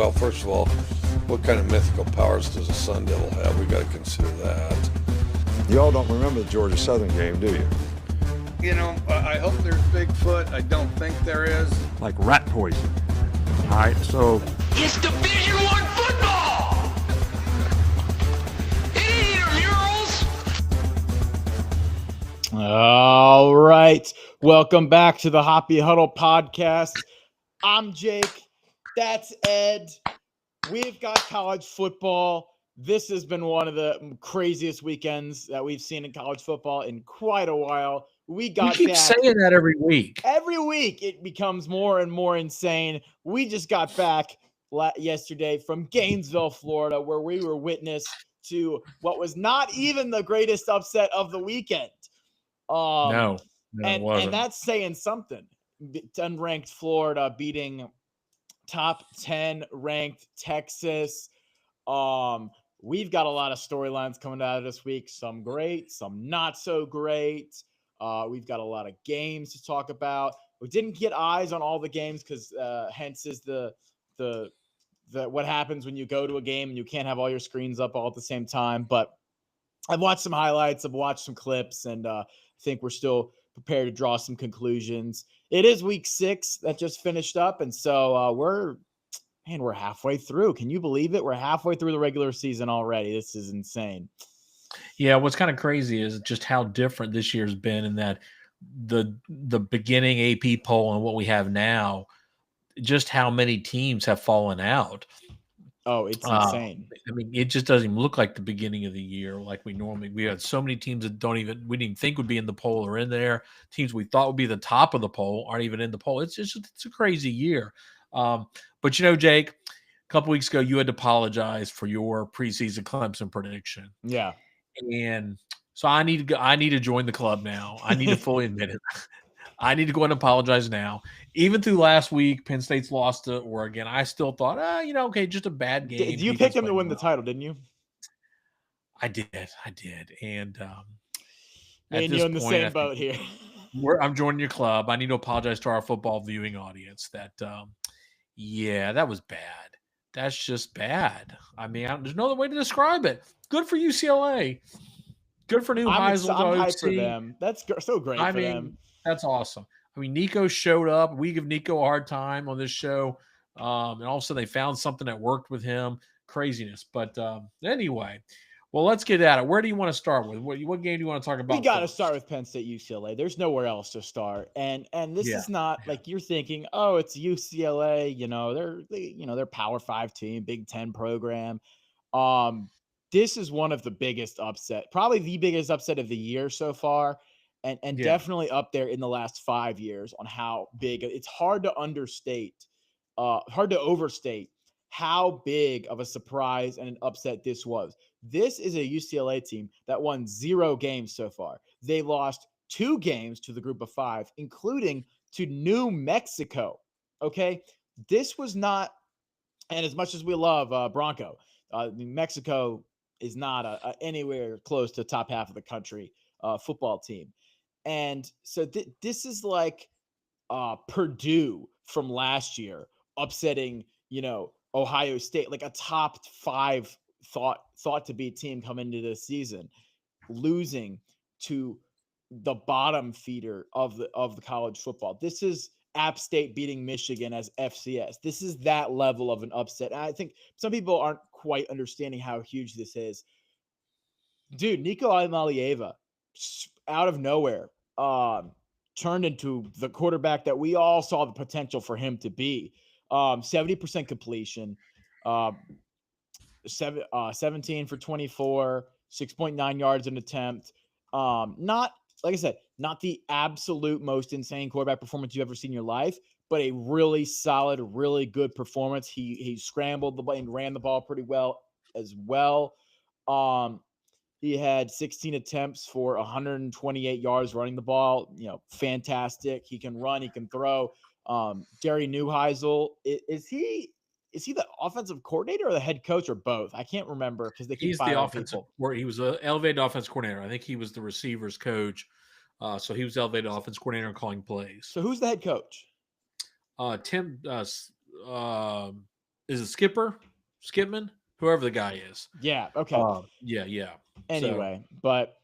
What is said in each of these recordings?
Well, first of all, what kind of mythical powers does a Sun Devil have? We got to consider that. Y'all don't remember the Georgia Southern game, do you? You know, I hope there's Bigfoot. I don't think there is. Like rat poison. All right, so It's Division I football! It ain't your murals! All right. Welcome back to the Hoppy Huddle podcast. I'm Jake. That's Ed. We've got college football. This has been one of the craziest weekends that we've seen in college football in quite a while. We keep back. Saying that every week. Every week it becomes more and more insane. We just got back yesterday from Gainesville, Florida, where we were witness to what was not even the greatest upset of the weekend. No, it wasn't. And that's saying something. Unranked Florida beating top 10 ranked Texas. We've got a lot of storylines coming out of this week. Some great, some not so great. We've got a lot of games to talk about. We didn't get eyes on all the games because hence is the what happens when you go to a game and you can't have all your screens up all at the same time. But I've watched some highlights, I've watched some clips, and I think we're still prepared to draw some conclusions. It is week 6 that just finished up, and so we're halfway through. Can you believe it? We're halfway through the regular season already. This is insane. Yeah, what's kind of crazy is just how different this year's been in that the beginning AP poll and what we have now, just how many teams have fallen out. Oh, it's insane. I mean, it just doesn't even look like the beginning of the year like we had so many teams that we didn't even think would be in the poll or in there. Teams we thought would be the top of the poll aren't even in the poll. It's a crazy year. But you know, Jake, a couple weeks ago you had to apologize for your preseason Clemson prediction. Yeah. And so I need to join the club now. I need to fully admit it. I need to go and apologize now. Even through last week, Penn State's lost to Oregon. I still thought, okay, just a bad game. You picked him to win the title, didn't you? I did. And me and you in the same boat here. I'm joining your club. I need to apologize to our football viewing audience that, that was bad. That's just bad. I mean, there's no other way to describe it. Good for UCLA. Good for Heisel. I'm hyped for them. That's so great for them. That's awesome. I mean, Nico showed up. We give Nico a hard time on this show. And all of a sudden they found something that worked with him. Craziness. But anyway, well, let's get at it. Where do you want to start with? What game do you want to talk about? We got to start with Penn State UCLA. There's nowhere else to start. And this is not like you're thinking, oh, it's UCLA. They're Power 5 team, Big Ten program. This is one of the biggest upset, probably the biggest upset of the year so far. And definitely up there in the last 5 years on how big it's hard to overstate how big of a surprise and an upset this was. This is a UCLA team that won 0 games so far. They lost 2 games to the group of 5, including to New Mexico. Okay. This was not, and as much as we love Bronco, New Mexico is not anywhere close to the top half of the country football team. And so this is like Purdue from last year upsetting, Ohio State, like a top 5 thought to be team coming into this season, losing to the bottom feeder of the college football. This is App State beating Michigan as FCS. This is that level of an upset. And I think some people aren't quite understanding how huge this is. Dude, Nico Iamaleava, out of nowhere, turned into the quarterback that we all saw the potential for him to be. 70% completion, 17 for 24, 6.9 yards an attempt. Not, like I said, not the absolute most insane quarterback performance you've ever seen in your life, but a really solid, really good performance. He scrambled the ball and ran the ball pretty well as well. He had 16 attempts for 128 yards running the ball. Fantastic. He can run. He can throw. Jerry Neuheisel, is he the offensive coordinator or the head coach or both? I can't remember because he's the offensive. Where he was an elevated offense coordinator. I think he was the receivers coach. So he was elevated offense coordinator and calling plays. So who's the head coach? Tim is it Skipman, whoever the guy is. Yeah. Okay. Yeah. Anyway, but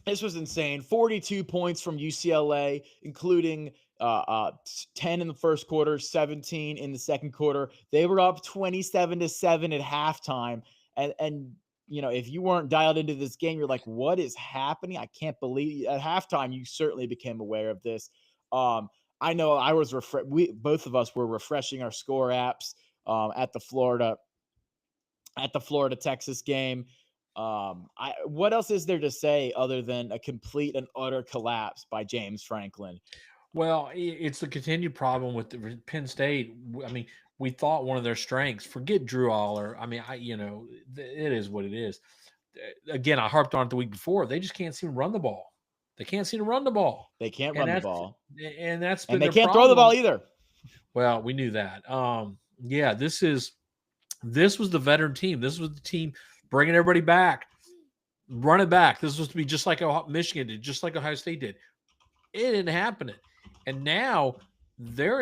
this was insane. 42 points from UCLA, including 10 in the first quarter, 17 in the second quarter. They were up 27-7 at halftime. And if you weren't dialed into this game, you're like, what is happening? I can't believe at halftime you certainly became aware of this. I know I was both of us were refreshing our score apps at the Florida Texas game. What else is there to say other than a complete and utter collapse by James Franklin? Well, it's the continued problem with the Penn State. I mean, we thought one of their strengths. Forget Drew Aller. I mean, it is what it is. Again, I harped on it the week before. They just can't seem to run the ball. They can't seem to run the ball. They can't run the ball, and that's been and they their can't problem. throw the ball either. Well, we knew that. Yeah, this was the veteran team. This was the team bringing everybody back, run it back. This was to be just like Michigan did, just like Ohio State did. It didn't happen. And now they're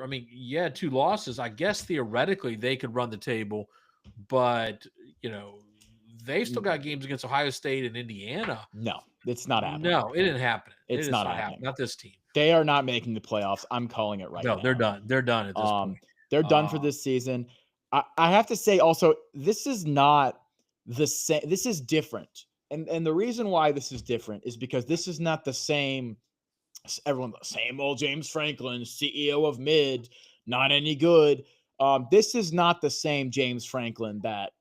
I mean, yeah, 2 losses. I guess theoretically they could run the table, but they've still got games against Ohio State and Indiana. No, it's not happening. No, it didn't happen. It's not happening. Not this team. They are not making the playoffs. I'm calling it right now. No, they're done. They're done at this point. They're done for this season. I have to say also, this is not the same. This is different. And the reason why this is different is because this is not the same. Everyone, the same old James Franklin, CEO of mid, not any good. This is not the same James Franklin that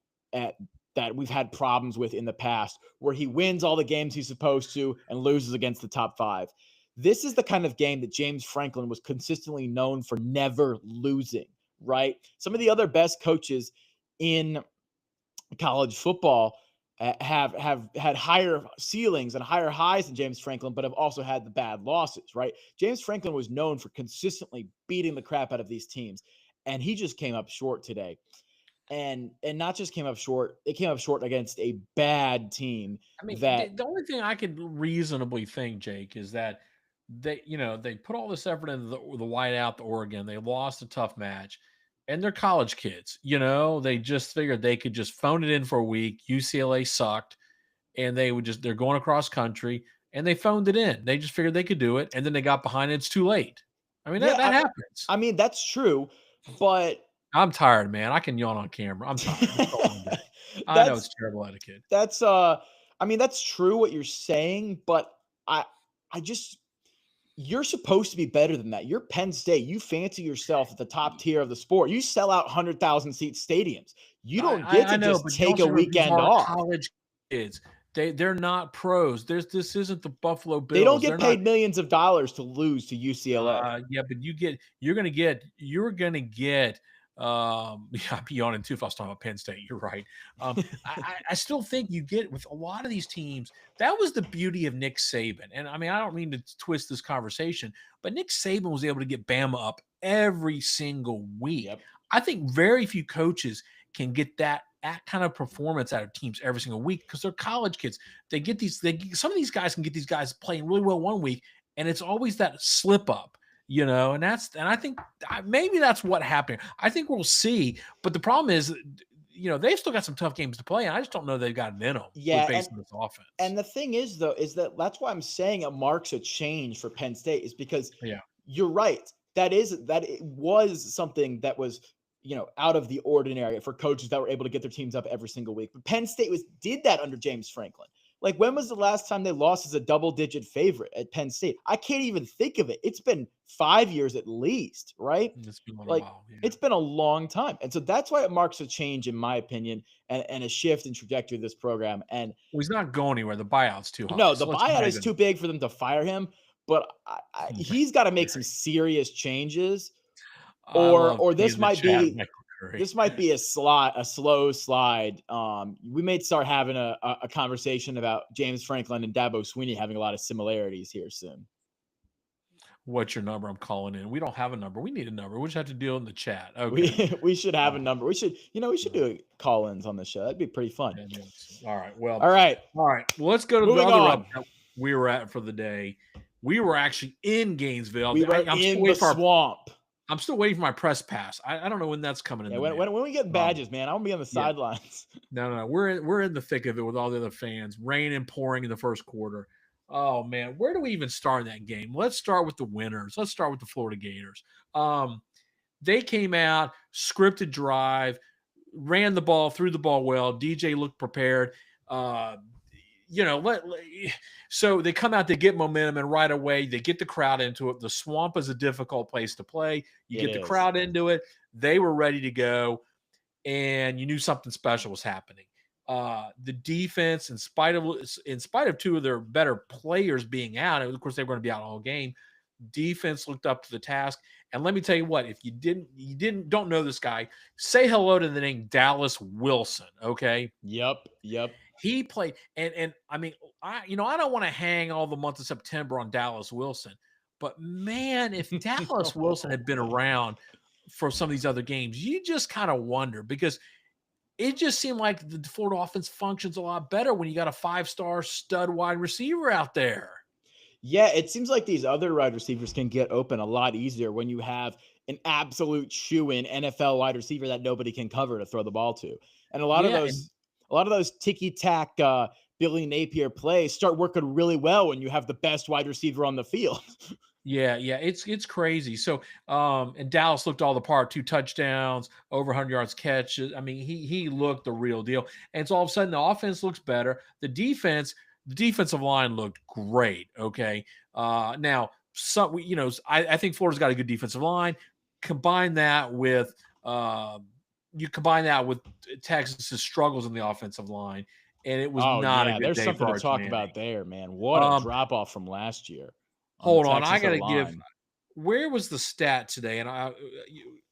we've had problems with in the past, where he wins all the games he's supposed to and loses against the top 5. This is the kind of game that James Franklin was consistently known for never losing, right? Some of the other best coaches in college football have had higher ceilings and higher highs than James Franklin, but have also had the bad losses, right? James Franklin was known for consistently beating the crap out of these teams, and he just came up short today. And not just came up short, it came up short against a bad team. I mean, that the only thing I could reasonably think, Jake, is that they put all this effort into the whiteout, the Oregon. They lost a tough match. And they're college kids, they just figured they could just phone it in for a week. UCLA sucked, and they're going across country, and they phoned it in. They just figured they could do it, and then they got behind it. It's too late. I mean, that happens. I mean, that's true, but I'm tired, man. I can yawn on camera. I'm tired. I know it's terrible etiquette. That's that's true what you're saying, but you're supposed to be better than that. You're Penn State. You fancy yourself at the top tier of the sport. You sell out 100,000 seat stadiums. You don't get to just take a weekend off. College kids, they're not pros. This isn't the Buffalo Bills. They don't get paid millions of dollars to lose to UCLA. Yeah, but you're gonna get. I'd be yawning too if I was talking about Penn State. You're right. I still think you get with a lot of these teams. That was the beauty of Nick Saban. And I mean, I don't mean to twist this conversation, but Nick Saban was able to get Bama up every single week. Yep. I think very few coaches can get that kind of performance out of teams every single week because they're college kids. Some of these guys can get these guys playing really well one week, and it's always that slip up. And I think maybe that's what happened. I think we'll see. But the problem is, they've still got some tough games to play, and I just don't know they've got it in them. Yeah, based on this offense. And the thing is, though, is that's why I'm saying it marks a change for Penn State, is because you're right. That it was something that was out of the ordinary for coaches that were able to get their teams up every single week. But Penn State did that under James Franklin. Like, when was the last time they lost as a double-digit favorite at Penn State? I can't even think of it. It's been 5 years at least, right? It's been a while. Yeah. It's been a long time. And so that's why it marks a change, in my opinion, and a shift in trajectory of this program. And he's not going anywhere. The buyout's too high. No, the buyout is too big for them to fire him. But he's got to make some serious changes, or this might be. This might be a slow slide. We may start having a conversation about James Franklin and Dabo Swinney having a lot of similarities here soon. What's your number? I'm calling in. We don't have a number. We need a number. We just have to deal in the chat. Okay. We should have a number. We should do call-ins on the show. That'd be pretty fun. All right. Well. All right. Well, let's go to the other update we were at for the day. We were actually in Gainesville. We were in the swamp. I'm still waiting for my press pass. I don't know when that's coming in Yeah, the when, mail. when we get badges, man, I want to be on the Yeah. sidelines. No. We're in the thick of it with all the other fans. Rain and pouring in the first quarter. Oh man, where do we even start in that game? Let's start with the winners. Let's start with the Florida Gators. They came out, scripted drive, ran the ball, threw the ball well. DJ looked prepared. Uh, so they come out, they get momentum, and right away they get the crowd into it. The Swamp is a difficult place to play. You It get the is. crowd into it. They were ready to go, and you knew something special was happening. The defense, in spite of two of their better players being out, and of course they were going to be out all game. Defense looked up to the task. And let me tell you what, if you don't know this guy, say hello to the name Dallas Wilson. Okay. Yep. He played, and I mean, I don't want to hang all the month of September on Dallas Wilson, but man, if Dallas Wilson had been around for some of these other games, you just kind of wonder, because it just seemed like the Florida offense functions a lot better when you got a 5-star stud wide receiver out there. Yeah, it seems like these other wide receivers can get open a lot easier when you have an absolute shoe-in NFL wide receiver that nobody can cover to throw the ball to. And a lot of those ticky-tack Billy Napier plays start working really well when you have the best wide receiver on the field. Yeah, it's crazy. So, and Dallas looked all the part, 2 touchdowns, over 100 yards catches. I mean, he looked the real deal. And so all of a sudden the offense looks better. The defensive line looked great. Okay. Now I think Florida's got a good defensive line. Combine that with Texas's struggles in the offensive line, and it was not a good There's day something for to Arch talk Manning. about there, man. What a drop-off from last year. Hold on, I Texas got to O-line. where was the stat today? And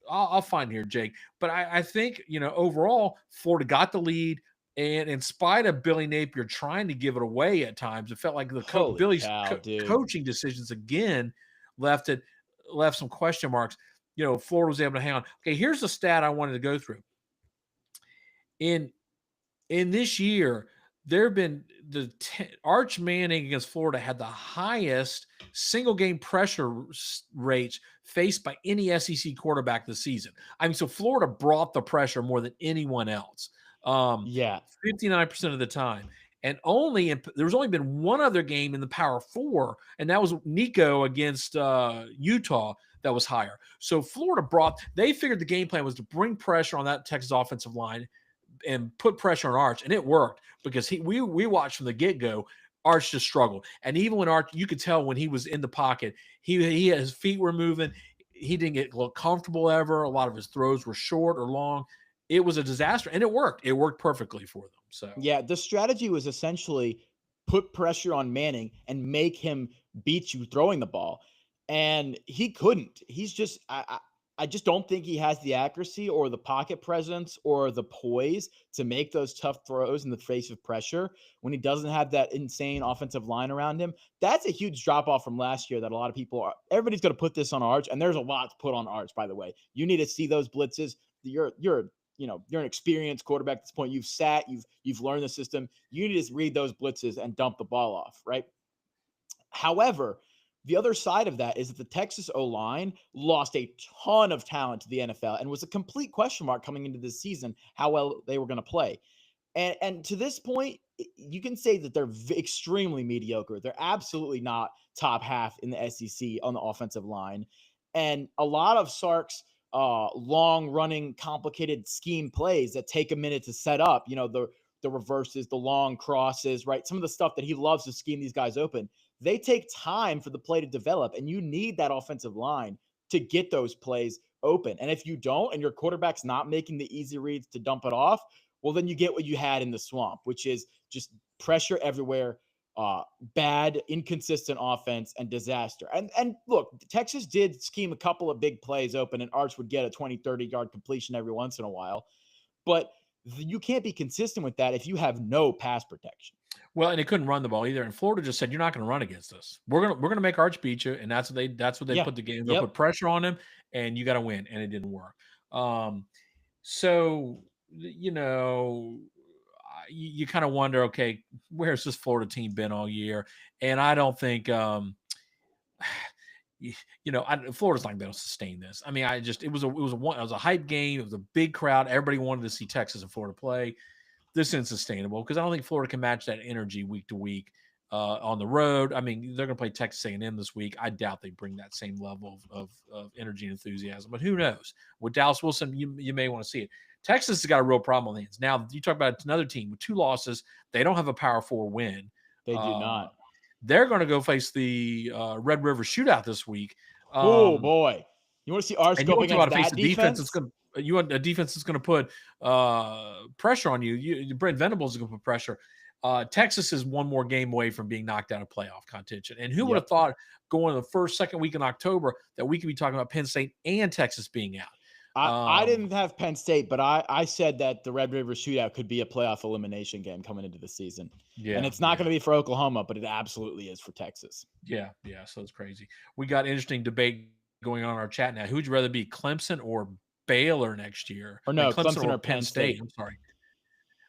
I'll find here, Jake. But I think, overall, Florida got the lead. And in spite of Billy Napier trying to give it away at times, it felt like Holy Billy's cow, dude. coaching decisions again left some question marks. Florida was able to hang on. Okay, here's the stat I wanted to go through. In this year, there have been Arch Manning against Florida had the highest single game pressure rates faced by any SEC quarterback this season. I mean, so Florida brought the pressure more than anyone else. 59% of the time. And there's only been one other game in the Power 4, and that was Nico against Utah that was higher. So Florida they figured the game plan was to bring pressure on that Texas offensive line and put pressure on Arch, and it worked, because we watched from the get-go. Arch just struggled, and even when Arch, you could tell when he was in the pocket, his feet were moving. He didn't look comfortable ever. A lot of his throws were short or long. It was a disaster, and it worked. It worked perfectly for them. So yeah, the strategy was essentially put pressure on Manning and make him beat you throwing the ball, and he couldn't. He's just I just don't think he has the accuracy or the pocket presence or the poise to make those tough throws in the face of pressure when he doesn't have that insane offensive line around him. That's a huge drop off from last year that a lot of people are. Everybody's going to put this on Arch, and there's a lot to put on Arch, by the way. You need to see those blitzes. You're an experienced quarterback at this point. You've learned the system. You need to read those blitzes and dump the ball off, right? However, the other side of that is that the Texas O-line lost a ton of talent to the NFL and was a complete question mark coming into this season how well they were going to play. And to this point, you can say that they're extremely mediocre. They're absolutely not top half in the SEC on the offensive line. And a lot of Sark's long running, complicated scheme plays that take a minute to set up, the reverses, the long crosses, right? Some of the stuff that he loves to scheme these guys open. They take time for the play to develop, and you need that offensive line to get those plays open. And if you don't, and your quarterback's not making the easy reads to dump it off, well, then you get what you had in the Swamp, which is just pressure everywhere, bad, inconsistent offense, and disaster. And look, Texas did scheme a couple of big plays open, and Arch would get a 20, 30-yard completion every once in a while. But you can't be consistent with that if you have no pass protection. Well, and they couldn't run the ball either. And Florida just said, "You're not going to run against us. We're gonna make Arch beat you," and that's what they put the game. They put pressure on him, and you got to win, and it didn't work. So you kind of wonder, okay, where's this Florida team been all year? And I don't think Florida's not going to be able to sustain this. I mean, it was a hype game. It was a big crowd. Everybody wanted to see Texas and Florida play. This isn't sustainable because I don't think Florida can match that energy week to week on the road. I mean, they're going to play Texas A&M this week. I doubt they bring that same level of energy and enthusiasm, but who knows? With Dallas Wilson, you may want to see it. Texas has got a real problem on the hands. Now, you talk about another team with 2 losses. They don't have a Power 4 win. They do not. They're going to go face the Red River Shootout this week. Oh boy, you want to see our scope against that defense? You want a defense that's going to put pressure on you. Brent Venables is going to put pressure. Texas is one more game away from being knocked out of playoff contention. And who would have thought going to the second week in October that we could be talking about Penn State and Texas being out? I didn't have Penn State, but I said that the Red River Shootout could be a playoff elimination game coming into the season. Yeah, and it's not going to be for Oklahoma, but it absolutely is for Texas. Yeah. So it's crazy. We got interesting debate going on in our chat now. Who would you rather be, Clemson or Baylor next year? Or no, Clemson or Penn State. I'm sorry.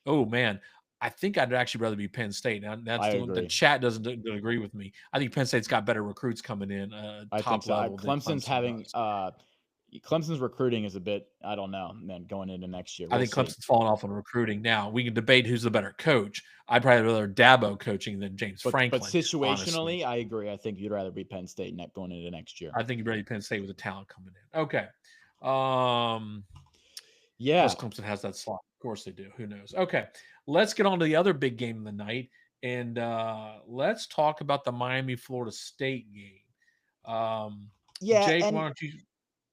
Oh, man. I think I'd actually rather be Penn State. Now, the chat doesn't agree with me. I think Penn State's got better recruits coming in. I think so. Clemson's recruiting is a bit, I don't know, man, going into next year. I think Clemson's falling off on recruiting now. We can debate who's the better coach. I'd probably rather Dabo coaching than James Franklin. But situationally, honestly. I agree. I think you'd rather be Penn State going into next year. I think you'd rather be Penn State with the talent coming in. Okay. Yeah. Plus Clemson has that slot. Of course they do. Who knows? Okay. Let's get on to the other big game of the night. And let's talk about the Miami-Florida State game. Jake, why don't you...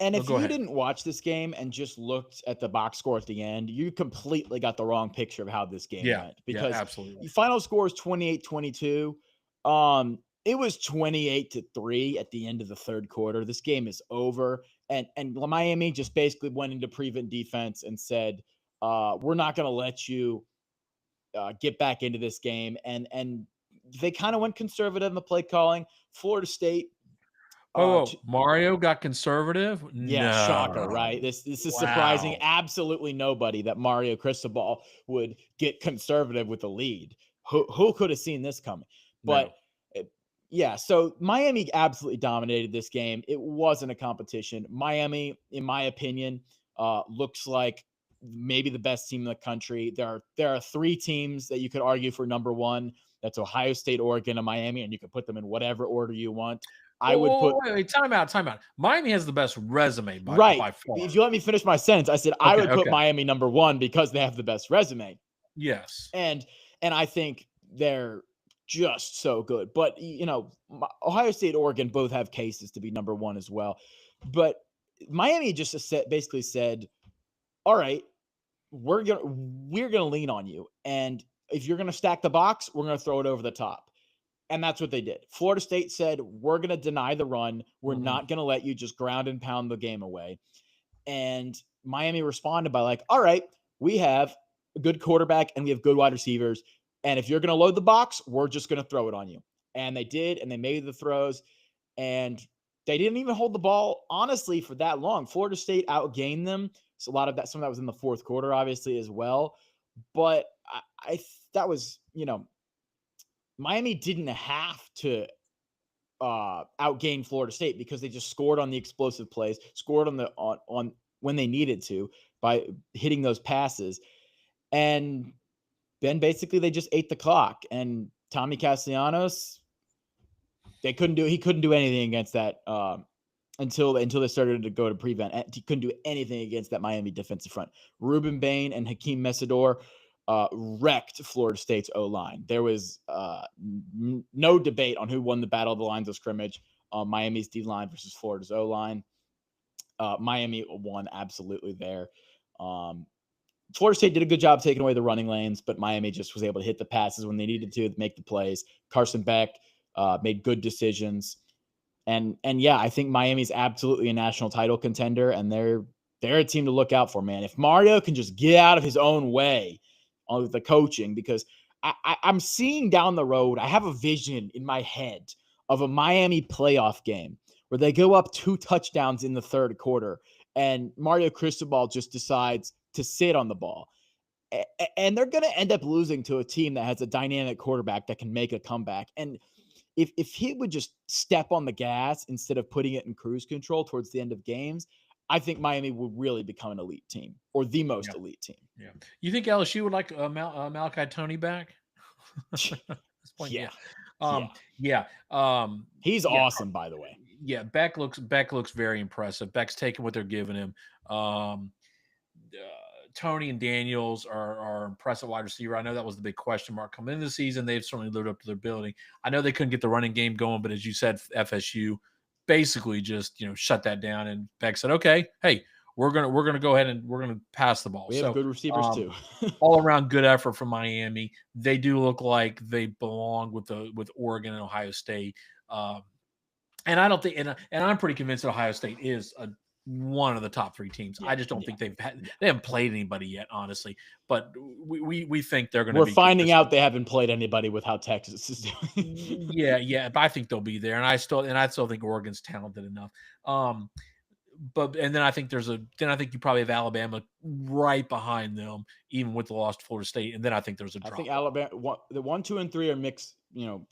And if you didn't watch this game and just looked at the box score at the end, you completely got the wrong picture of how this game went. Because absolutely. The final score is 28-22. It was 28-3 at the end of the third quarter. This game is over. And Miami just basically went into prevent defense and said, we're not going to let you get back into this game. And they kind of went conservative in the play calling. Florida State. Mario got conservative? Yeah, no. Shocker, right? This is surprising absolutely nobody that Mario Cristobal would get conservative with the lead. Who could have seen this coming? But so Miami absolutely dominated this game. It wasn't a competition. Miami, in my opinion, looks like maybe the best team in the country. There are 3 teams that you could argue for number 1. That's Ohio State, Oregon, and Miami, and you can put them in whatever order you want. Wait, time out. Miami has the best resume by far. If you let me finish my sentence, I said I would put Miami number 1 because they have the best resume. Yes. And I think they're just so good. But, Ohio State, Oregon both have cases to be number 1 as well. But Miami just basically said, all right, we're going to lean on you. And if you're going to stack the box, we're going to throw it over the top. And that's what they did. Florida State said, we're going to deny the run. We're not going to let you just ground and pound the game away. And Miami responded by all right, we have a good quarterback and we have good wide receivers. And if you're going to load the box, we're just going to throw it on you. And they did, and they made the throws. And they didn't even hold the ball, honestly, for that long. Florida State outgained them. So some of that was in the fourth quarter, obviously, as well. But that was, Miami didn't have to outgain Florida State because they just scored on the explosive plays, scored on when they needed to by hitting those passes. And then basically they just ate the clock. And Tommy Castellanos, he couldn't do anything against that until they started to go to prevent. He couldn't do anything against that Miami defensive front. Ruben Bain and Hakeem Mesidor wrecked Florida State's O-line. There was no debate on who won the battle of the lines of scrimmage, Miami's D-line versus Florida's O-line. Miami won absolutely there. Florida State did a good job taking away the running lanes, but Miami just was able to hit the passes when they needed to make the plays. Carson Beck made good decisions. And I think Miami's absolutely a national title contender, and they're a team to look out for, man. If Mario can just get out of his own way with the coaching, because I'm seeing down the road, I have a vision in my head of a Miami playoff game where they go up 2 touchdowns in the third quarter and Mario Cristobal just decides to sit on the ball. And they're going to end up losing to a team that has a dynamic quarterback that can make a comeback. And if he would just step on the gas instead of putting it in cruise control towards the end of games, I think Miami would really become an elite team or the most elite team. Yeah. You think LSU would like Malachi Tony back? At this point, Yeah. Yeah. He's awesome, by the way. Yeah, Beck looks very impressive. Beck's taking what they're giving him. Tony and Daniels are impressive wide receiver. I know that was the big question mark coming into the season. They've certainly lived up to their ability. I know they couldn't get the running game going, but as you said, FSU basically just shut that down. And Beck said, "Okay, hey, we're gonna go ahead and we're gonna pass the ball." We have good receivers too. All around good effort from Miami. They do look like they belong with Oregon and Ohio State. And I don't think, and I'm pretty convinced that Ohio State is one of the top 3 teams. I just don't think they haven't played anybody yet, honestly. But we think they're going to. We're finding out they haven't played anybody with how Texas is doing. yeah, but I think they'll be there, and I still think Oregon's talented enough. And then I think I think you probably have Alabama right behind them, even with the loss to Florida State. And then I think there's a drop. I think Alabama, the 1, 2, and 3 are mixed,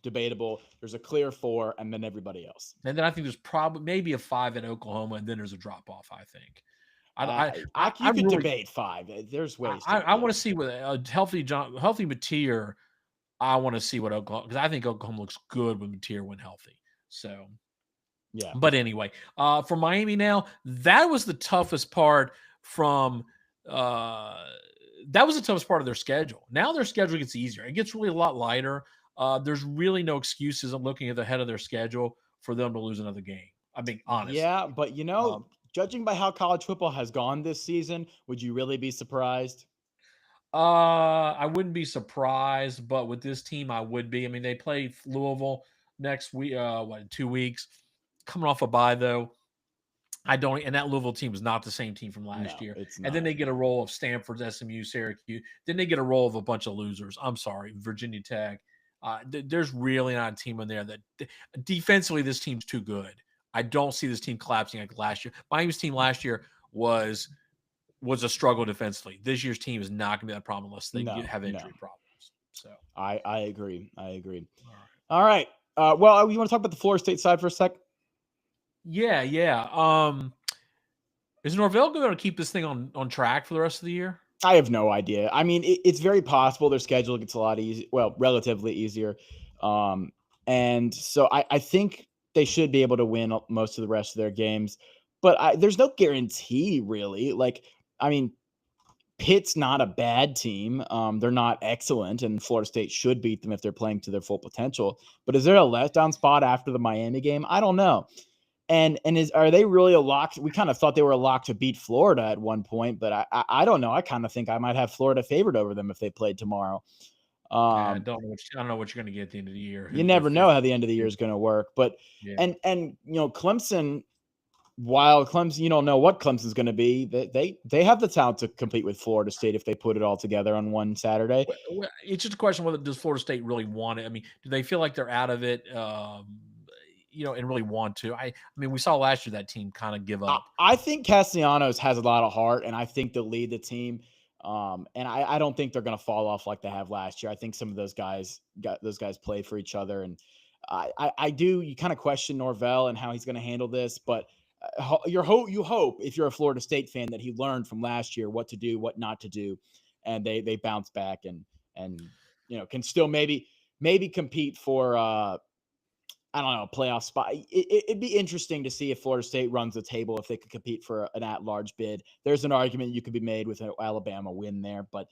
debatable. There's a clear 4, and then everybody else. And then I think there's probably maybe a 5 at Oklahoma, and then there's a drop off. I think. You could debate 5. There's ways. I want to see what a healthy Mateer. I want to see what Oklahoma, because I think Oklahoma looks good when Mateer when healthy. So. Yeah. But anyway, for Miami now, that was the toughest part of their schedule. Now their schedule gets easier. It gets really a lot lighter. There's really no excuses of looking at the head of their schedule for them to lose another game. I'm being honest. Yeah, but judging by how college football has gone this season, would you really be surprised? I wouldn't be surprised, but with this team, I would be. I mean, they play Louisville next week, in 2 weeks. Coming off a bye, though, and that Louisville team is not the same team from last year. It's not. And then they get a roll of Stanford, SMU, Syracuse. Then they get a roll of a bunch of losers. I'm sorry, Virginia Tech. There's really not a team in there that defensively, this team's too good. I don't see this team collapsing like last year. Miami's team last year was a struggle defensively. This year's team is not going to be that problem unless they have injury problems. So I agree. All right. Well, you want to talk about the Florida State side for a sec? Yeah. Is Norvell going to keep this thing on track for the rest of the year? I have no idea. I mean, it's very possible their schedule gets a lot easier. Well, relatively easier. And so I think they should be able to win most of the rest of their games. But there's no guarantee, really. Like, I mean, Pitt's not a bad team. They're not excellent, and Florida State should beat them if they're playing to their full potential. But is there a letdown spot after the Miami game? I don't know. And are they really a lock? We kind of thought they were a lock to beat Florida at one point, but I don't know. I kind of think I might have Florida favored over them if they played tomorrow. I don't know what you're going to get at the end of the year. You never know how the end of the year is going to work. But and Clemson, while Clemson, you don't know what Clemson's going to be. They have the talent to compete with Florida State if they put it all together on one Saturday. It's just a question whether does Florida State really want it. I mean, do they feel like they're out of it? And really want to. I mean, we saw last year that team kind of give up. I think Castellanos has a lot of heart, and I think they'll lead the team. And I don't think they're going to fall off like they have last year. I think some of those guys play for each other, and I do. You kind of question Norvell and how he's going to handle this, but you hope if you're a Florida State fan that he learned from last year what to do, what not to do, and they bounce back and can still maybe compete for. I don't know, a playoff spot. It'd be interesting to see if Florida State runs the table, if they could compete for an at-large bid. There's an argument you could be made with an Alabama win there, but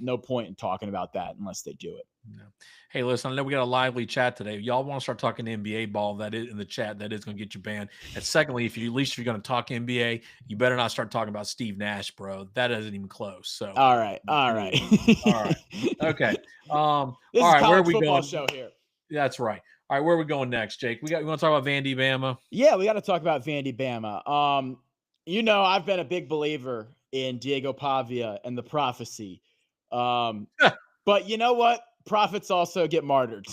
no point in talking about that unless they do it. No. Hey, listen, I know we got a lively chat today. Y'all want to start talking NBA ball, that is in the chat, that is going to get you banned. And secondly, if you're going to talk NBA, you better not start talking about Steve Nash, bro. That isn't even close. So all right. Okay. This all is right, where are we football going? Show here. That's right. All right, where are we going next, Jake? We want to talk about Vandy Bama? Yeah, we got to talk about Vandy Bama. I've been a big believer in Diego Pavia and the prophecy. But you know what? Prophets also get martyred.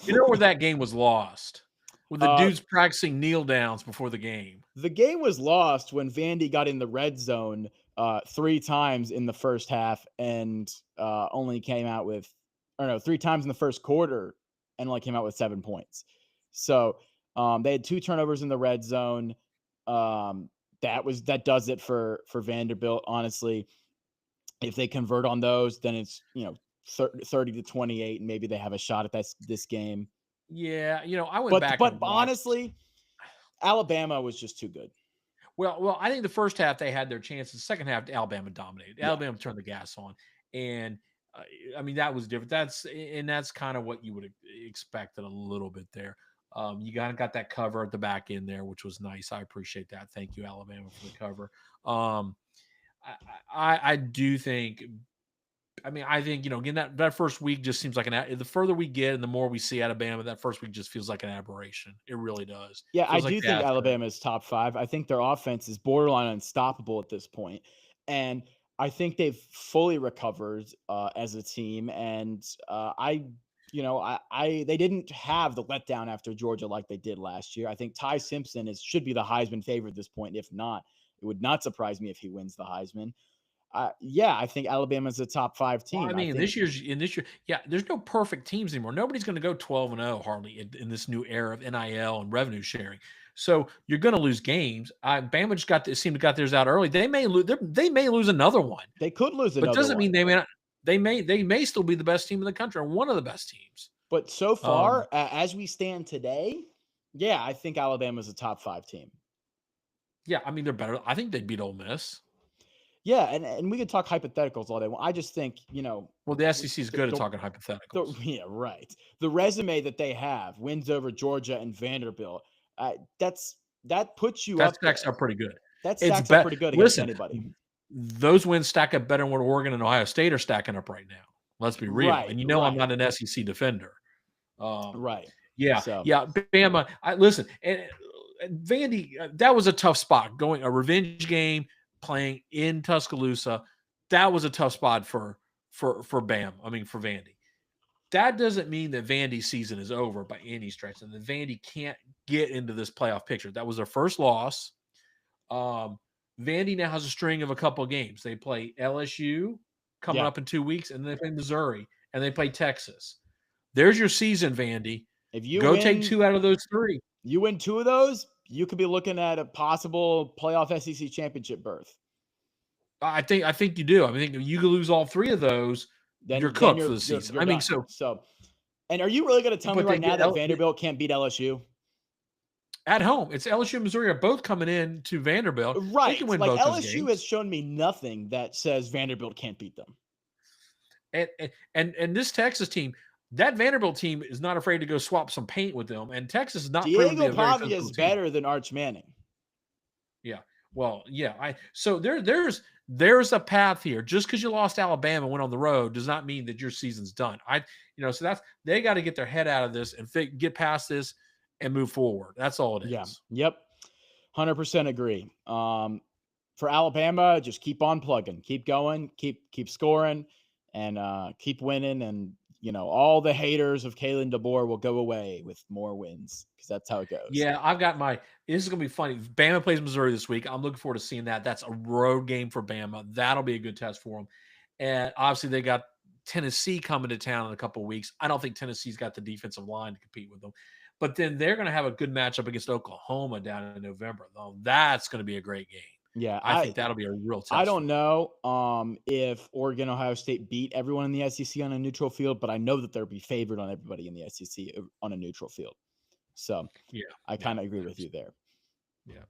You know where that game was lost? With the dudes practicing kneel downs before the game. The game was lost when Vandy got in the red zone 3 times in the first half and only came out with, 3 times in the first quarter and only came out with 7 points. So they had 2 turnovers in the red zone. That does it for Vanderbilt. Honestly, if they convert on those, then it's 30-28, and maybe they have a shot at this game. Yeah, I went back. But honestly, Alabama was just too good. Well, I think the first half they had their chances. Second half, Alabama dominated. Yeah. Alabama turned the gas on, and I mean that was different. That's kind of what you would have expected a little bit there. You got that cover at the back end there, which was nice. I appreciate that. Thank you, Alabama, for the cover. I do think. I think again that first week just seems like the further we get and the more we see Alabama, that first week just feels like an aberration. It really does. Yeah, I do think Alabama is top 5. I think their offense is borderline unstoppable at this point, and I think they've fully recovered as a team. And they didn't have the letdown after Georgia like they did last year. I think Ty Simpson should be the Heisman favorite at this point. If not, it would not surprise me if he wins the Heisman. I think Alabama's a top 5 team. Well, this year, there's no perfect teams anymore. Nobody's going to go 12-0 hardly in this new era of NIL and revenue sharing. So you're going to lose games. Bama just seemed to got theirs out early. They may lose. They may lose another one. They could lose another one. But doesn't mean they may not. They may still be the best team in the country or one of the best teams. But so far, as we stand today, I think Alabama's a top 5 team. Yeah, they're better. I think they'd beat Ole Miss. Yeah, and we could talk hypotheticals all day. I just think, Well, the SEC is good at talking hypotheticals. Yeah, right. The resume that they have, wins over Georgia and Vanderbilt, that puts you up. That stacks up pretty good. That stacks up pretty good against anybody. Those wins stack up better than what Oregon and Ohio State are stacking up right now. Let's be real. Right, And I'm not an SEC defender. Right. Yeah. So. Yeah. Bama. Listen, and Vandy, that was a tough spot. Going a revenge game, playing in Tuscaloosa, that was a tough spot for Bam. For Vandy. That doesn't mean that Vandy's season is over by any stretch, and that Vandy can't get into this playoff picture. That was their first loss. Vandy now has a string of a couple of games. They play LSU coming up in 2 weeks, and then they play Missouri, and they play Texas. There's your season, Vandy. If you take 2 out of those 3. You win 2 of those, you could be looking at a possible playoff SEC championship berth. I think you do. I think if you lose all 3 of those, then you're cooked for the season. You're so. And are you really going to tell me right now that Vanderbilt can't beat LSU? At home, it's LSU and Missouri are both coming in to Vanderbilt. Right. They can win like both those LSU games. has shown me nothing that says Vanderbilt can't beat them. And this Texas team, that Vanderbilt team is not afraid to go swap some paint with them. And Texas is not. Diego Pavia is better than Arch Manning. Yeah. Well, yeah. So there's a path here. Just because you lost Alabama and went on the road does not mean that your season's done. So they got to get their head out of this and get past this and move forward. That's all it is. Yeah. Yep. 100% agree. For Alabama, just keep on plugging, keep going, keep scoring, and keep winning. And all the haters of Kalen DeBoer will go away with more wins, because that's how it goes. Yeah, I've got this is going to be funny. Bama plays Missouri this week. I'm looking forward to seeing that. That's a road game for Bama. That'll be a good test for them. And obviously they got Tennessee coming to town in a couple of weeks. I don't think Tennessee's got the defensive line to compete with them. But then they're going to have a good matchup against Oklahoma down in November. Though that's going to be a great game. Yeah, I think that'll be a real test. I don't know if Oregon, Ohio State beat everyone in the SEC on a neutral field, but I know that they'll be favored on everybody in the SEC on a neutral field. So yeah, I kind of agree with you there. Yeah.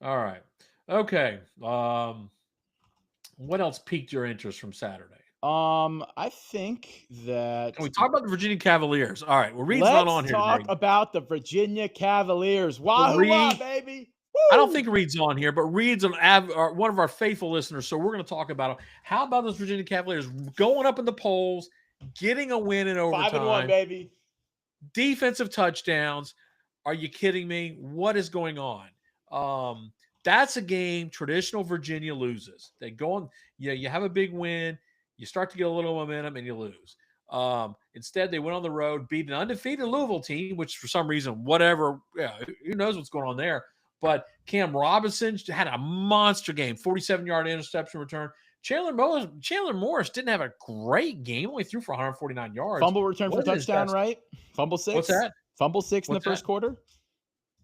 All right. Okay. What else piqued your interest from Saturday? I think that. Can we talk about the Virginia Cavaliers? All right. Well, Reed's not on here. Let's talk about the Virginia Cavaliers. Wahoo, baby. Woo! I don't think Reed's on here, but Reed's one of our faithful listeners, so we're going to talk about him. How about those Virginia Cavaliers going up in the polls, getting a win in overtime? 5-1, baby. Defensive touchdowns. Are you kidding me? What is going on? That's a game traditional Virginia loses. They go on, you have a big win, you start to get a little momentum, and you lose. Instead, they went on the road, beat an undefeated Louisville team, which for some reason, who knows what's going on there. But Cam Robinson had a monster game, 47-yard interception return. Chandler Morris didn't have a great game. Only threw for 149 yards. Fumble return for Wasn't his touchdown, best. right? Fumble 6. What's that? Fumble 6 in the What's first that? quarter.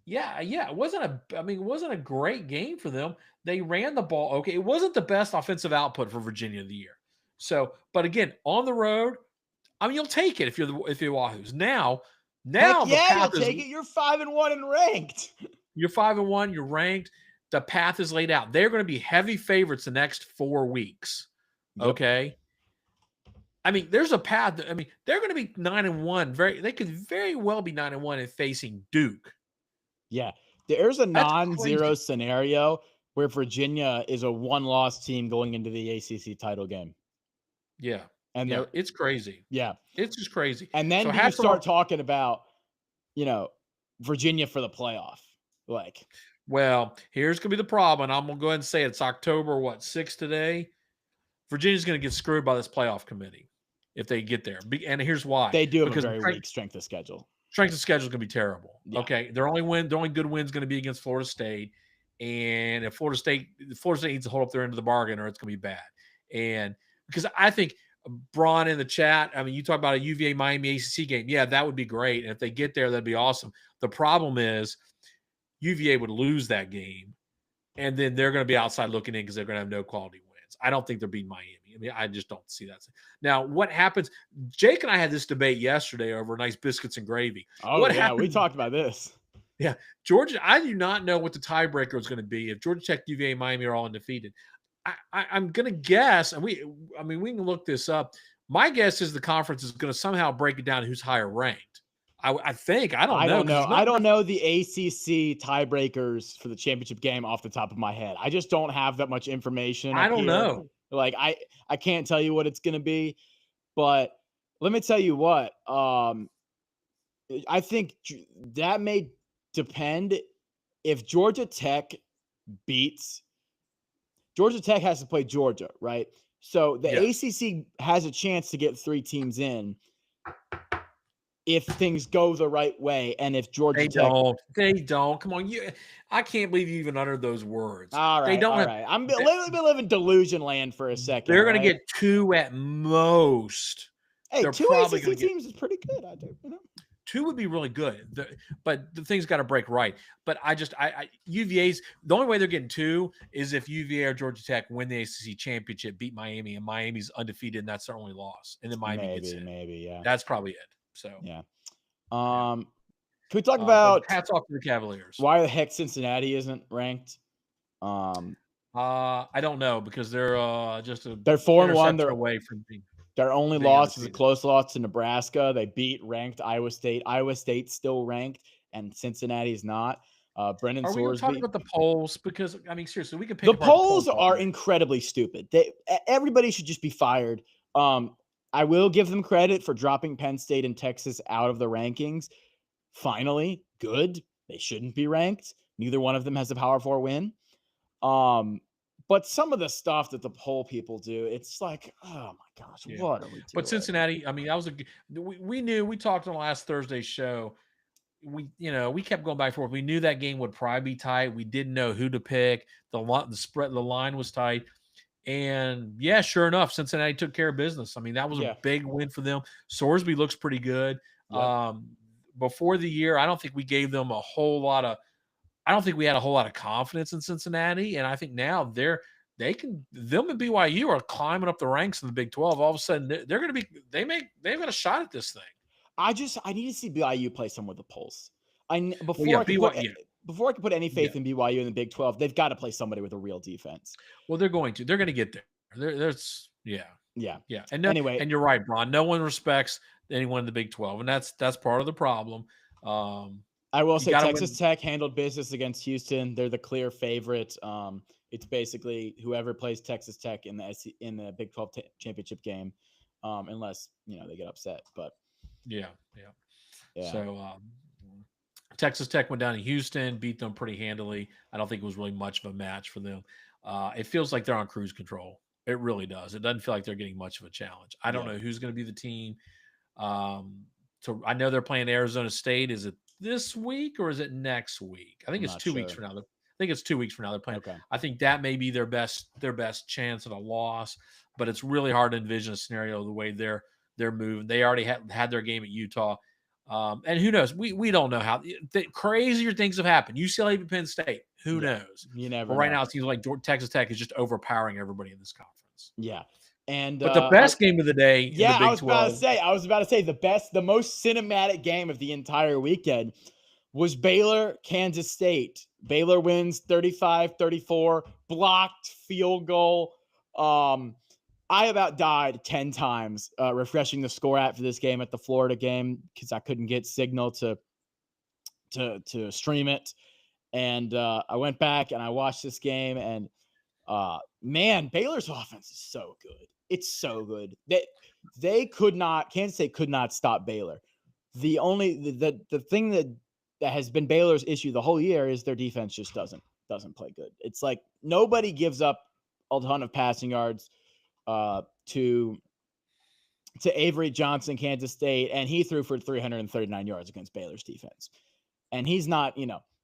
Yeah. It wasn't a great game for them. They ran the ball. Okay. It wasn't the best offensive output for Virginia of the year. So, but again, on the road, you'll take it if you're Wahoos. Now Heck the yeah, path you'll is take it. You're 5-1 and ranked. you're 5-1, you're ranked. The path is laid out. They're going to be heavy favorites the next 4 weeks. Yep. Okay. There's a path. They're going to be 9-1. They could very well be 9-1 and facing Duke. Yeah. There's a That's non-zero crazy. scenario where Virginia is a 1-loss team going into the ACC title game. Yeah. And Yeah, it's crazy. yeah. It's just crazy. And then So you start talking about, Virginia for the playoff. Well, here's going to be the problem. And I'm going to go ahead and say it's October 6th today. Virginia's going to get screwed by this playoff committee if they get there. And here's why. They do have because a very weak strength of schedule. Strength of schedule is going to be terrible. Yeah. Okay. Their only good win is going to be against Florida State. And if Florida State needs to hold up their end of the bargain or it's going to be bad. And because I think Braun in the chat, you talk about a UVA Miami ACC game. Yeah, that would be great. And if they get there, that'd be awesome. The problem is UVA would lose that game. And then they're going to be outside looking in because they're going to have no quality wins. I don't think they're beating Miami. I just don't see that. Now, what happens? Jake and I had this debate yesterday over nice biscuits and gravy. Oh, what yeah, happens? we talked about this. Yeah, Georgia. I do not know what the tiebreaker is going to be if Georgia Tech, UVA, and Miami are all undefeated. I'm going to guess, and we can look this up. My guess is the conference is going to somehow break it down who's higher ranked. I think. I don't know. I don't know the ACC tiebreakers for the championship game off the top of my head. I just don't have that much information. I don't know. I can't tell you what it's going to be, but let me tell you what. I think that may depend if Georgia Tech beats. Georgia Tech has to play Georgia, right? So the ACC has a chance to get 3 teams in if things go the right way, and if Georgia Tech they don't. Come on, I can't believe you even uttered those words. All right, they don't. All right. I'm literally been living delusion land for a second. They're going to get 2 at most. Hey, they're 2 probably ACC teams is pretty good. I do. 2 would be really good, but the thing's got to break right. But UVA's the only way they're getting 2 is if UVA or Georgia Tech win the ACC championship, beat Miami, and Miami's undefeated, and that's their only loss, and then Miami gets in. Maybe, yeah. That's probably it. So yeah. Can we talk about hats off to the Cavaliers? Why the heck Cincinnati isn't ranked? I don't know because they're they're 4-1. They're away from being. Their only loss is a close loss to Nebraska. They beat ranked Iowa State. Iowa State's still ranked, and Cincinnati's not. Brendan Are we going to talk Sorsby. about the polls? Because seriously, we can pick The apart polls the polls are incredibly stupid. Everybody should just be fired. I will give them credit for dropping Penn State and Texas out of the rankings. Finally, good. They shouldn't be ranked. Neither one of them has a Power 4 win. But some of the stuff that the poll people do, it's like, oh my gosh, what are we doing? But Cincinnati, that was we knew. We talked on last Thursday's show. We kept going back and forth. We knew that game would probably be tight. We didn't know who to pick. The line was tight. And sure enough, Cincinnati took care of business. That was a big win for them. Sorsby looks pretty good. Yep. Before the year, I don't think we gave them a whole lot of. I don't think we had a whole lot of confidence in Cincinnati, and I think now them and BYU are climbing up the ranks in the Big 12. All of a sudden, they're going to be. They've got a shot at this thing. I need to see BYU play some with the pulse. Before I can put any faith in BYU in the Big 12, they've got to play somebody with a real defense. Well, they're going to. They're going to get there. Yeah. And anyway, and you're right, Bron. No one respects anyone in the Big 12, and that's part of the problem. I will say Texas Tech handled business against Houston. They're the clear favorite. It's basically whoever plays Texas Tech in the Big 12 championship game, unless they get upset. But yeah. So Texas Tech went down to Houston, beat them pretty handily. I don't think it was really much of a match for them. It feels like they're on cruise control. It really does. It doesn't feel like they're getting much of a challenge. I don't know who's going to be the team. I know they're playing Arizona State. Is it this week or is it next week? I think it's 2 weeks from now. think it's 2 weeks from now they're playing. Okay. I think that may be their best chance at a loss, but it's really hard to envision a scenario the way they're moving. They already had their game at Utah. And who knows? We don't know how crazier things have happened. UCLA and Penn State. Who knows? You never But right know. now it seems like Texas Tech is just overpowering everybody in this conference. Yeah. And But the best game of the day in the Big I was 12. about to say the most cinematic game of the entire weekend was Baylor, Kansas State. Baylor wins 35-34, blocked field goal. I about died 10 times refreshing the score app for this game at the Florida game because I couldn't get signal to stream it. And I went back and I watched this game, and man, Baylor's offense is so good. It's so good. Kansas State could not stop Baylor. The thing that has been Baylor's issue the whole year is their defense just doesn't play good. It's like nobody gives up a ton of passing yards to Avery Johnson, Kansas State, and he threw for 339 yards against Baylor's defense. And he's not,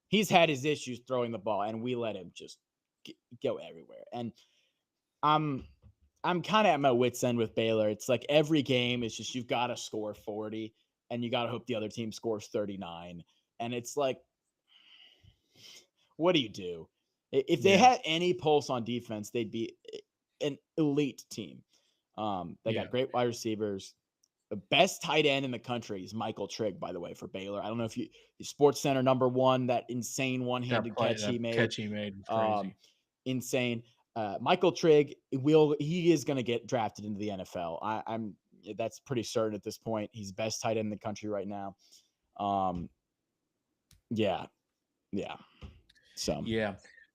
he's had his issues throwing the ball, and we let him just go everywhere. And I'm kind of at my wit's end with Baylor. It's like every game is just you've got to score 40, and you got to hope the other team scores 39. And it's like, what do you do? If they had any pulse on defense, they'd be an elite team. They got great wide receivers. The best tight end in the country is Michael Trigg, by the way, for Baylor. I don't know if Sports Center #1, that insane one-handed catch he made. Crazy. Insane. Michael Trigg he is going to get drafted into the NFL. That's pretty certain at this point. He's best tight end in the country right now. Yeah.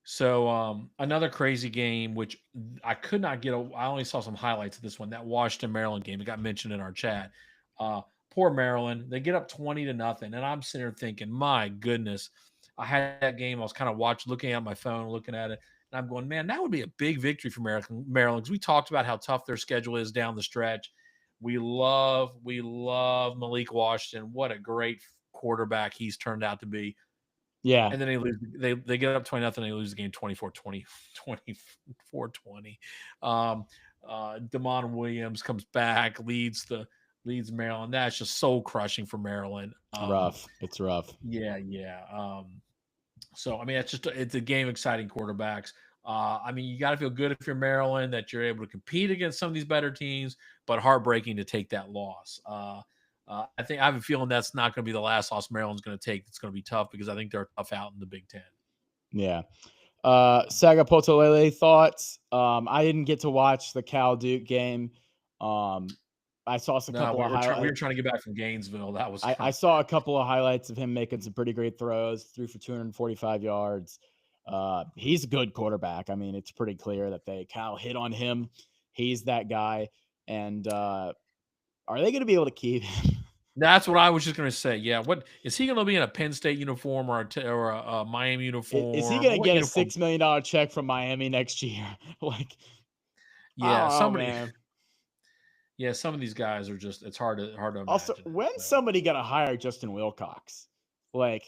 So another crazy game, which I could not get. I only saw some highlights of this one. That Washington Maryland game. It got mentioned in our chat. Poor Maryland. They get up 20-0, and I'm sitting there thinking, my goodness. I had that game. I was kind of looking at my phone, looking at it, and I'm going, man, that would be a big victory for Maryland. Because we talked about how tough their schedule is down the stretch. We love Malik Washington. What a great quarterback he's turned out to be. Yeah. And then they lose. They get up 20-0. They lose the game 24-20. Damon Williams comes back, leads Maryland. That's just soul crushing for Maryland. Rough. It's rough. Yeah. So I mean, it's a game exciting quarterbacks. I mean, you got to feel good if you're Maryland that you're able to compete against some of these better teams, but heartbreaking to take that loss. I think I have a feeling that's not going to be the last loss Maryland's going to take. It's going to be tough because I think they're tough out in the Big Ten. Yeah. Saga Potolele thoughts. I didn't get to watch the Cal Duke game. I saw a couple of highlights. We were trying to get back from Gainesville. That was I saw a couple of highlights of him making some pretty great throws, threw for 245 yards. He's a good quarterback. I mean, it's pretty clear that Cal hit on him. He's that guy. And are they going to be able to keep him? That's what I was just going to say. Yeah. What is he going to be in a Penn State uniform or a Miami uniform? Is he going to get a $6 million check from Miami next year? Man. Yeah, some of these guys are just, it's hard to imagine. Also, when's somebody going to hire Justin Wilcox? I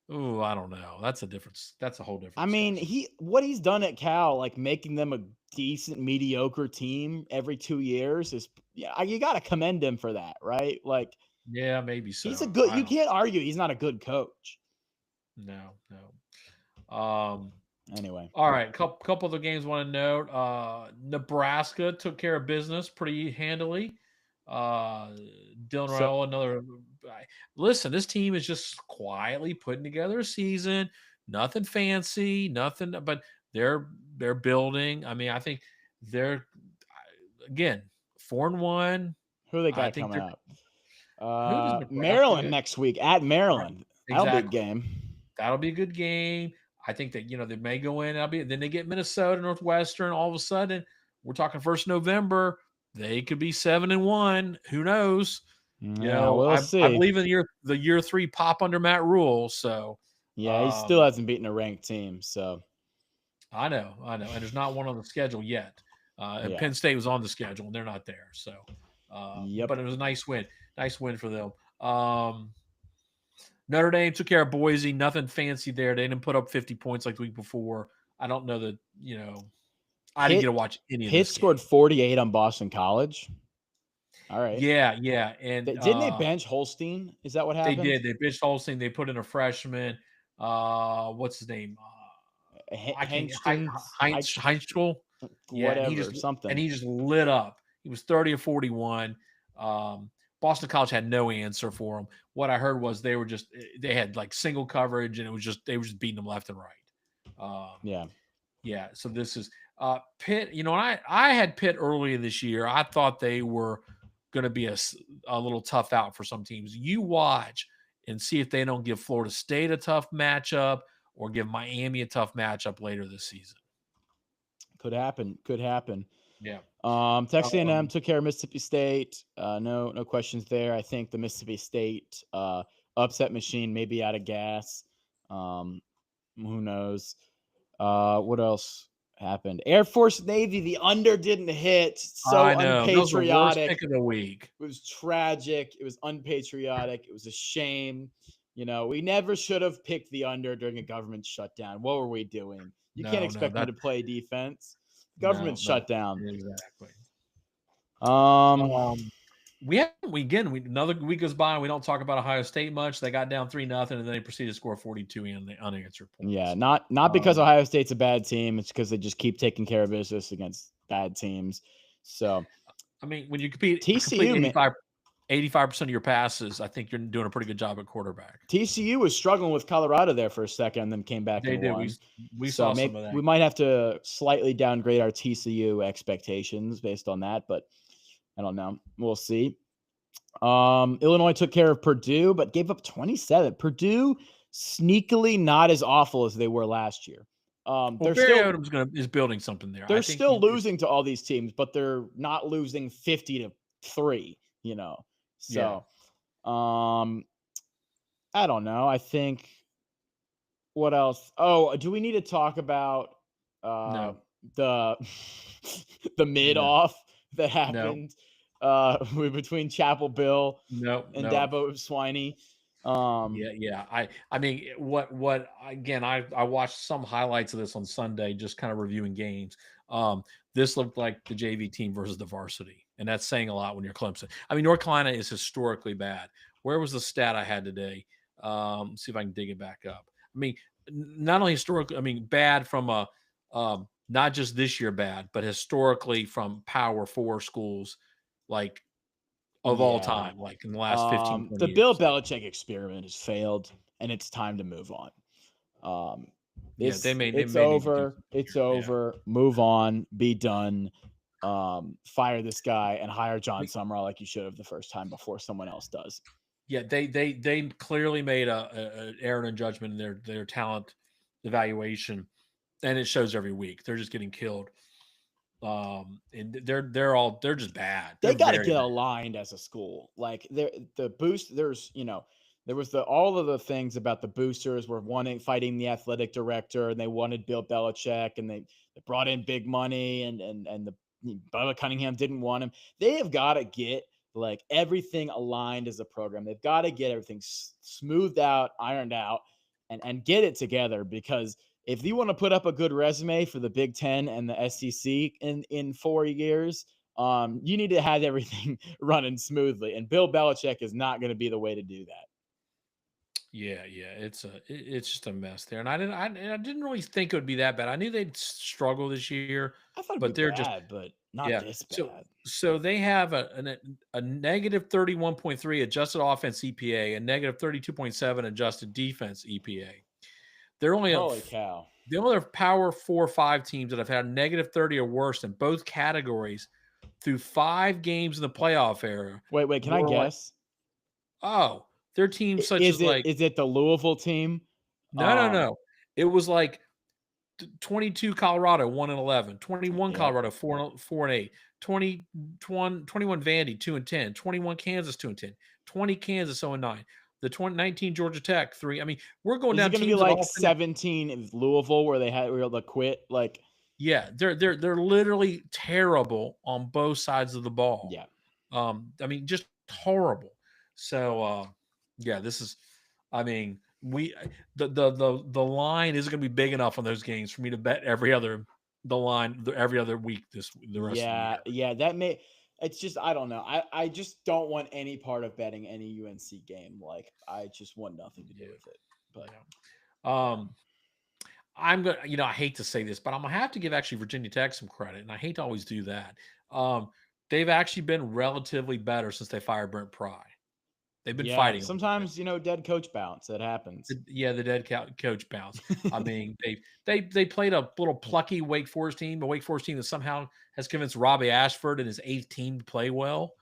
don't know. That's a whole different. I mean, what he's done at Cal, making them a decent, mediocre team every 2 years is, you got to commend him for that, right? Yeah, maybe so. He's you can't argue he's not a good coach. No. Anyway. All right. Couple of the games I want to note. Nebraska took care of business pretty handily. Dylan Raiola, listen, this team is just quietly putting together a season. Nothing fancy, nothing, but they're building. I mean, I think they're, again, 4-1. Who they got coming up? Maryland next week at Maryland. Right. Exactly. That'll be a game. That'll be a good game. I think that, they may go in. Then they get Minnesota, Northwestern. All of a sudden, we're talking 1st November. They could be 7-1. Who knows? We'll see. I believe in the year 3 pop under Matt Rule. So yeah, he still hasn't beaten a ranked team. So I know, and there's not one on the schedule yet. Penn State was on the schedule, and they're not there. So, but it was a nice win for them. Notre Dame took care of Boise. Nothing fancy there. They didn't put up 50 points like the week before. I don't know that, I didn't get to watch any of Pitt this scored game. 48 on Boston College. All right. Yeah. And Didn't they bench Holstein? Is that what they happened? did. They benched Holstein. They put in a freshman. What's his name? I can't. Heinzschul. Yeah, Whatever, something. he just lit up. He was 30 or 41. Boston College had no answer for him. What I heard was they had like single coverage, and they were just beating them left and right. Yeah. So this is Pitt. I had Pitt earlier this year. I thought they were going to be a little tough out for some teams. You watch and see if they don't give Florida State a tough matchup or give Miami a tough matchup later this season. Could happen. Yeah. Texas A&M took care of Mississippi State. No questions there. I think the Mississippi State upset machine may be out of gas. Who knows? What else happened? Air Force Navy, the under didn't hit. So I know. That was the worst unpatriotic. pick of the week. It was tragic. It was unpatriotic. It was a shame. We never should have picked the under during a government shutdown. What were we doing? You can't expect me to play defense. Government shutdown. Exactly. Another week goes by and we don't talk about Ohio State much. They got down 3-0 and then they proceeded to score 42 in the unanswered points. Yeah, not because Ohio State's a bad team. It's because they just keep taking care of business against bad teams. So, I mean, when you complete TCU, 85% of your passes, I think you're doing a pretty good job at quarterback. TCU was struggling with Colorado there for a second and then came back and won. We saw some of that. We might have to slightly downgrade our TCU expectations based on that, but I don't know. We'll see. Illinois took care of Purdue, but gave up 27. Purdue sneakily not as awful as they were last year. Barry Odom's is building something there. They're still losing to all these teams, but they're not losing 50-3. So, I don't know. I think what else? Oh, do we need to talk about No. the mid off that happened between Chapel Bill and Dabo Swiney? I mean, what again? I watched some highlights of this on Sunday, just kind of reviewing games. This looked like the JV team versus the varsity, and that's saying a lot when you're Clemson. I mean, North Carolina is historically bad. Where was the stat I had today? See if I can dig it back up. I mean, not only historically, I mean, bad from a not just this year bad, but historically from Power 4 schools, like of all time, like in the last 15 the years. Bill Belichick experiment has failed, and it's time to move on. It's over. It's over. Move on. Be done. Fire this guy and hire John Summerall like you should have the first time before someone else does. Yeah, they clearly made a error in judgment in their talent evaluation, and it shows every week. They're just getting killed. And they're just bad. They got to get aligned as a school. Like the boost. There was all of the things about the boosters were fighting the athletic director, and they wanted Bill Belichick, and they brought in big money, and the Bubba Cunningham didn't want him. They have got to get like everything aligned as a program. They've got to get everything smoothed out, ironed out, and get it together, because if you want to put up a good resume for the Big Ten and the SEC in 4 years, you need to have everything running smoothly. And Bill Belichick is not going to be the way to do that. Yeah, it's just a mess there, and I didn't really think it would be that bad. I knew they'd struggle this year, I thought but they're bad, but not this bad. So they have a negative 31.3 adjusted offense EPA, and negative 32.7 adjusted defense EPA. They're only holy cow. They only have Power 4-5 teams that have had negative 30 or worse in both categories through 5 games in the playoff era. Wait, can I guess? Their teams such is as it the Louisville team? No. It was like 22 Colorado 1-11, 21 Colorado 4-8, 21 Vandy 2-10, 21 Kansas 2-10, 20 Kansas 0-9. The 2019 Georgia Tech 3. I mean, we're going down. Is it going to be like 17 in Louisville where they were able to quit? Like, yeah, they're literally terrible on both sides of the ball. Yeah, I mean, just horrible. So, this is I mean, the line isn't going to be big enough on those games for me to bet every other week the rest of the year. Yeah, it's just I don't know. I just don't want any part of betting any UNC game. Like I just want nothing to do with it. But I'm gonna, I hate to say this, but I'm gonna have to give actually Virginia Tech some credit, and I hate to always do that. They've actually been relatively better since they fired Brent Pry. They've been fighting. Sometimes, dead coach bounce. That happens. The dead coach bounce. I mean, they played a little plucky Wake Forest team, a Wake Forest team that somehow has convinced Robbie Ashford and his 8th team to play well.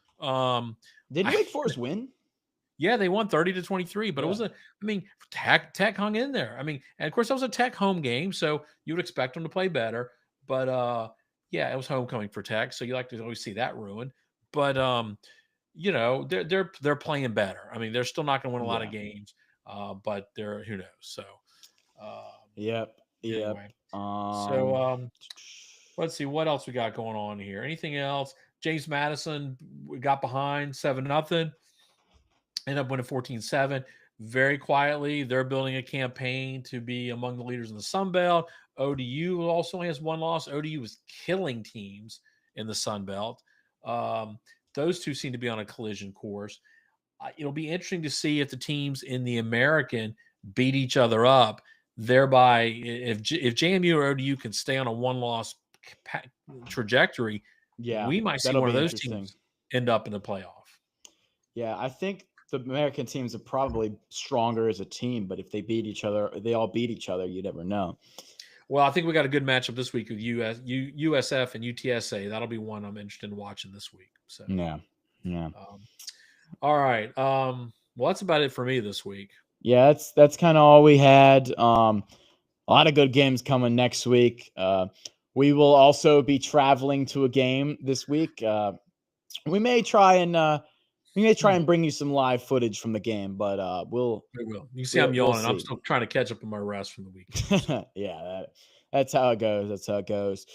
Did Wake Forest win? Yeah, they won 30-23, but it was Tech hung in there. I mean, and of course that was a Tech home game, so you would expect them to play better. But it was homecoming for Tech, so you like to always see that ruined. But they're playing better. I mean, they're still not going to win a lot of games, but who knows? So, Yep. Anyway. So let's see what else we got going on here. Anything else? James Madison, we got behind 7-0. Ended up winning 14-7. Very quietly, they're building a campaign to be among the leaders in the Sun Belt. ODU also only has one loss. ODU was killing teams in the Sun Belt. Those two seem to be on a collision course. It'll be interesting to see if the teams in the American beat each other up. Thereby, if JMU or ODU can stay on a one-loss trajectory, we might see one of those teams end up in the playoff. Yeah, I think the American teams are probably stronger as a team, but if they they all beat each other, you never know. Well, I think we got a good matchup this week with USF and UTSA. That'll be one I'm interested in watching this week. So yeah. All right. Well, that's about it for me this week. Yeah, that's kind of all we had. A lot of good games coming next week. We will also be traveling to a game this week. We may try and bring you some live footage from the game, but we will. You see, I'm yawning. I'm still trying to catch up on my rest from the week. Yeah, that's how it goes.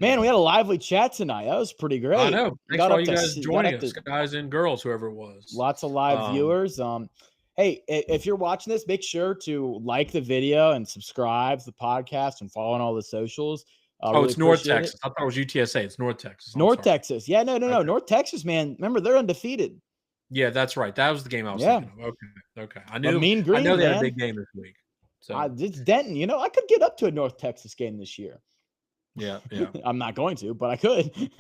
Man, we had a lively chat tonight. That was pretty great. I know. Thanks for all you guys joining us, guys and girls, whoever it was. Lots of live viewers. Hey, if you're watching this, make sure to like the video and subscribe to the podcast and follow on all the socials. It's North Texas. I thought it was UTSA. It's North Texas. North Texas. Yeah, no. North Texas, man. Remember, they're undefeated. Yeah, that's right. That was the game I was thinking of. Okay. I know they had a big game this week. So it's Denton. I could get up to a North Texas game this year. Yeah. I'm not going to, but I could.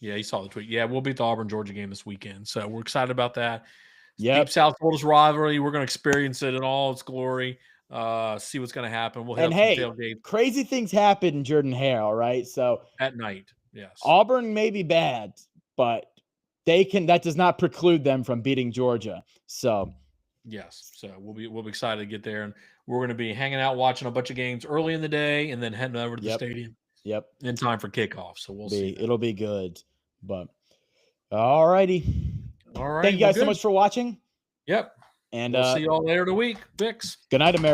Yeah, you saw the tweet. Yeah, we'll beat the Auburn-Georgia game this weekend. So we're excited about that. Yeah. Deep South Florida's rivalry. We're going to experience it in all its glory. See what's going to happen. We'll hit tailgate. Crazy things happen in Jordan-Hare, all right? So at night, yes. Auburn may be bad, but that does not preclude them from beating Georgia. So yes. So we'll be excited to get there, and we're going to be hanging out watching a bunch of games early in the day and then heading over to the stadium. Yep. In time for kickoff. So we'll see. It'll be good. But all righty. All right. Thank you guys so much for watching. Yep. And we'll see you all later in the week. Bix. Good night, America.